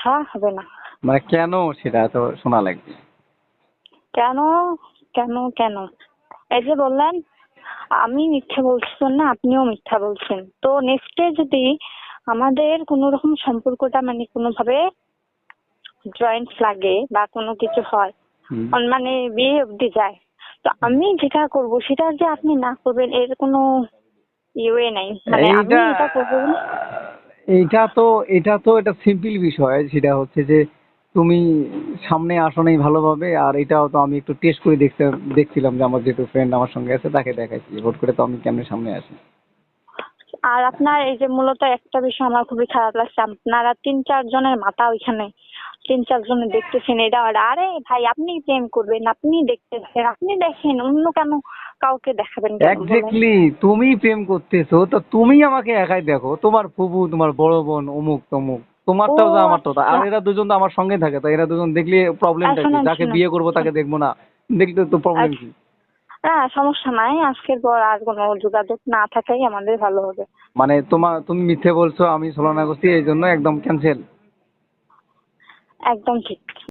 কথা হবে না। মানে কেন সেটা তো শোনা লাগবে। কেন কেন কেন এই যে বললেন আমি মিথ্যা বলছেন না, আপনিও মিথ্যা বলছেন, তো নেক্সটে যদি আমাদের কোন রকম সম্পর্কটা মানে কোনোভাবে জয়েন্ট লাগে বা কোনো কিছু হয়, হুম। মানে বিয়ে অব্দি যায়, তো আমি যেটা করব সেটা যে আপনি না করবেন এর কোনো ইয়ে নাই, মানে আমি এইটা এটা করবো। এইটা তো এটা সিম্পল বিষয়, সেটা হচ্ছে যে তুমি সামনে আসো নাই ভালোভাবে, আর এটাও তো আমি একটু টেস্ট করে দেখছিলাম যে আমার যেহেতু ফ্রেন্ড আমার সঙ্গে আছে তাকে দেখাইছি, ভোট করে তো আমি কেমনে সামনে আসি। আর আপনার এই যে মূলত একটা বিষয় আমার খুবই খারাপ লাগছে, আপনারা 3-4 জনের মাথা ওইখানে 3-4 জনে দেখতেছেন এটা ওটা। আরে ভাই আপনি প্রেম করবেন, আপনি দেখতেছেন, আপনি দেখেন, অন্য কেন কাউকে দেখাবেন কেন বলেন? এক্স্যাক্টলি, তুমি প্রেম করতেছো তো তুমি আমাকে একাই দেখো, তোমার ফুফু তোমার বড় বোন অমুক তমুক, ও তোমারটাও যা আমারটাও তা, আর আচ্ছা। এরা দুজন তো আমার সঙ্গে থাকে, তো এরা দুজন দেখলে প্রবলেমটা কি? শুনেন যাকে শুনেন বিয়ে করবো তাকে দেখবো না, দেখলে তো প্রবলেম আচ্ছা, কি? না সমস্যা নাই, আজকের পর আর কোনো যোগাযোগ না থাকাই আমাদের ভালো হবে। মানে তুমি মিথ্যে বলছো, আমি ছলনা করছি, এই জন্য একদম ক্যান্সেল। একদম ঠিক।